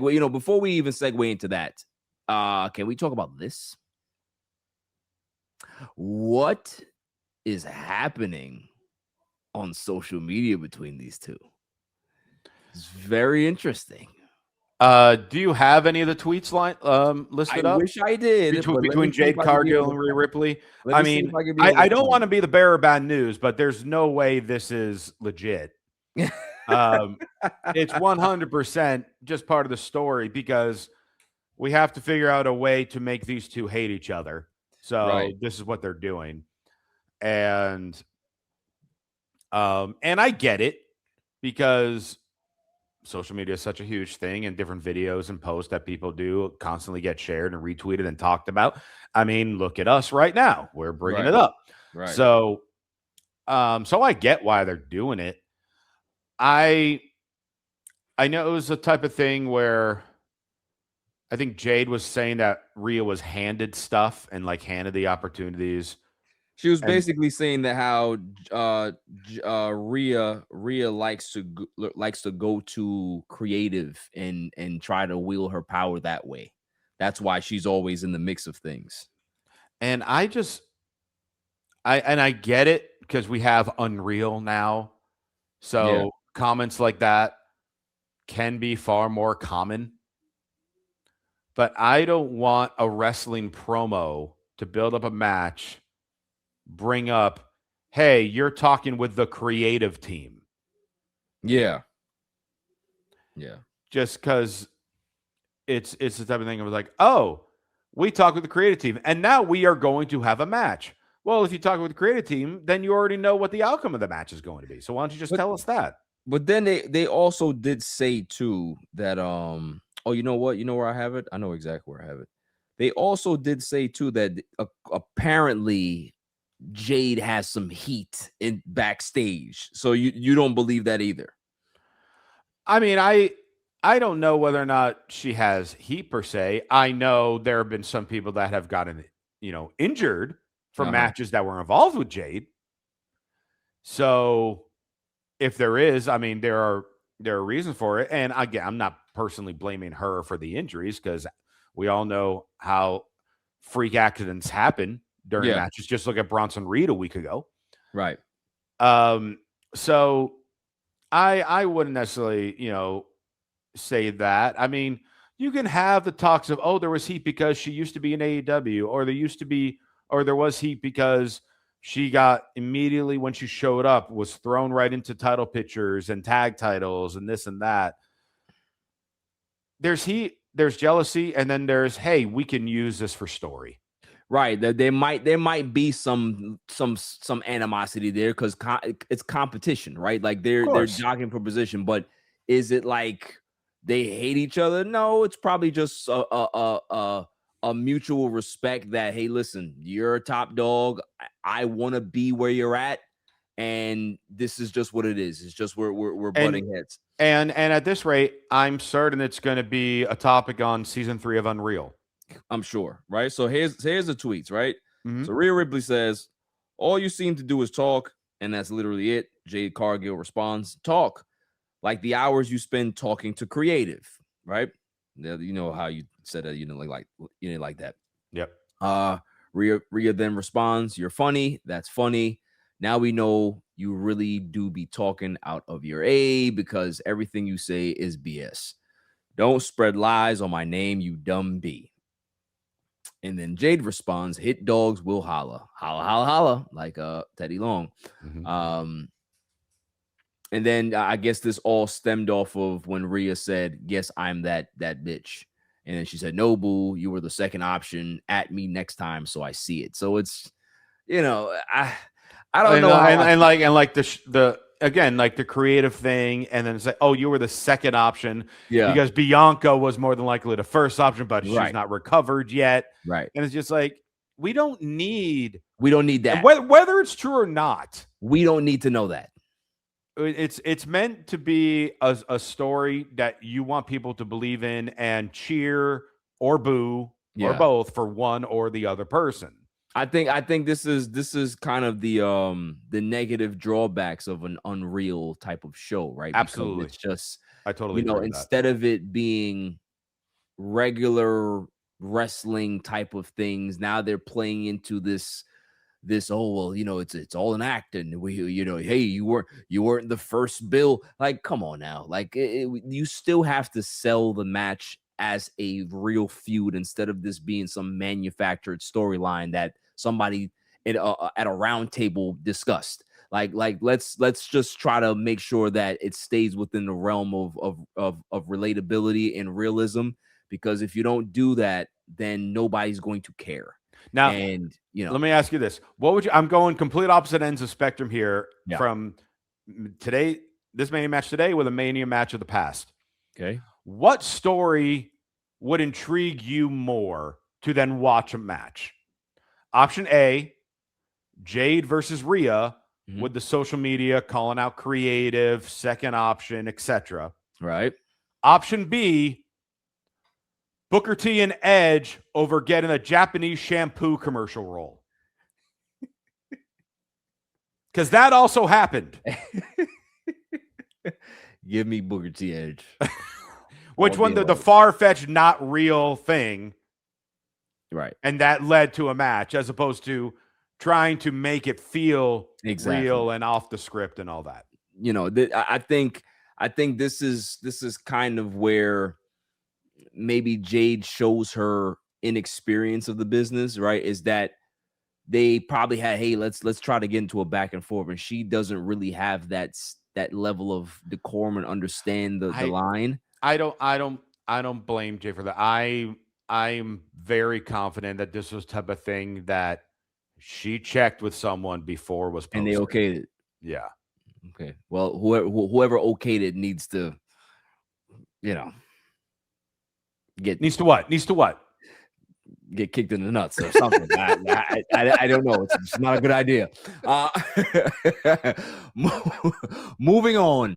well, before we even segue into that, can we talk about this? What is happening on social media between these two? It's very interesting. Do you have any of the tweets listed I up? wish I did. Between Jade Cargill and Rhea Ripley. I mean, I don't want to be the bearer of bad news, but there's no way this is legit. It's 100% just part of the story because we have to figure out a way to make these two hate each other. So this is what they're doing. And I get it because social media is such a huge thing, and different videos and posts that people do constantly get shared and retweeted and talked about. I mean, look at us right now. We're bringing it up. Right. So I get why they're doing it. I know it was a type of thing where I think Jade was saying that Rhea was handed stuff and like handed the opportunities. She was basically saying that how Rhea likes to go to creative and try to wield her power that way. That's why she's always in the mix of things. And I get it because we have Unreal now. So comments like that can be far more common. But I don't want a wrestling promo to build up a match, bring up, hey, you're talking with the creative team. Yeah. Just because it's the type of thing I was like, oh, we talk with the creative team, and now we are going to have a match. Well, if you talk with the creative team, then you already know what the outcome of the match is going to be. So why don't you just tell us that? But then they also did say too that oh, you know what? You know where I have it? I know exactly where I have it. They also did say too that apparently Jade has some heat in backstage. So you don't believe that either? I mean, I don't know whether or not she has heat per se. I know there have been some people that have gotten, injured from matches that were involved with Jade. So if there is, I mean, there are reasons for it. And again, I'm not personally blaming her for the injuries because we all know how freak accidents happen during matches. Just look at Bronson Reed a week ago. Right. So I wouldn't necessarily, say that. I mean, you can have the talks of, oh, there was heat because she used to be in AEW, or there was heat because she got immediately when she showed up was thrown right into title pictures and tag titles and this and that. There's heat, there's jealousy, and then there's, hey, we can use this for story. Right. There might be some animosity there because it's competition, right? Like they're jockeying for position, but is it like they hate each other? No, it's probably just a mutual respect that, hey, listen, you're a top dog. I want to be where you're at, and this is just what it is. It's just we're butting heads. And at this rate, I'm certain it's going to be a topic on season 3 of Unreal. I'm sure, right? So here's the tweets, right? Mm-hmm. So Rhea Ripley says, all you seem to do is talk, and that's literally it. Jade Cargill responds, talk. Like the hours you spend talking to creative, right? You know how you said that you didn't like that. Yep. Rhea then responds, you're funny. That's funny. Now we know you really do be talking out of your A because everything you say is BS. Don't spread lies on my name, you dumb B. And then Jade responds, hit dogs will holla. Holla, holla, holla, like Teddy Long. Mm-hmm. And then I guess this all stemmed off of when Rhea said, yes, I'm that bitch. And then she said, no, boo, you were the second option. At me next time, so I see it. So it's, I don't know. And like the creative thing, and then it's like, oh, you were the second option. Yeah. Because Bianca was more than likely the first option, but she's not recovered yet. Right. And it's just like, we don't need that. Whether it's true or not. We don't need to know that. It's meant to be a story that you want people to believe in and cheer or boo or both for one or the other person. I think this is kind of the negative drawbacks of an Unreal type of show, right? Absolutely. Because it's just, I totally agree with instead of it being regular wrestling type of things. Now they're playing into this, oh well, it's all an act, and we, hey, you weren't the first bill. Like, come on now. Like, you still have to sell the match as a real feud instead of this being some manufactured storyline that somebody at a round table discussed. Like let's just try to make sure that it stays within the realm of relatability and realism, because if you don't do that, then nobody's going to care. Now, and let me ask you this. What would you, I'm going complete opposite ends of spectrum here, from today, this Mania match today with a Mania match of the past. Okay. What story would intrigue you more to then watch a match? Option A, Jade versus Rhea, with the social media calling out creative, second option, etc. Right. Option B, Booker T and Edge over getting a Japanese shampoo commercial role. Because that also happened. Give me Booker T Edge. Which one? The far-fetched, not real thing. Right. And that led to a match, as opposed to trying to make it feel real and off the script and all that. I think this is kind of where maybe Jade shows her inexperience of the business, right? Is that they probably had, hey, let's try to get into a back and forth, and she doesn't really have that level of decorum and understand the line. I don't blame Jay for that. I'm very confident that this was type of thing that she checked with someone before was posted. And they okayed it. Yeah. Okay. Well, whoever okayed it needs to, needs to what? Get kicked in the nuts or something. I don't know. It's not a good idea. Moving on.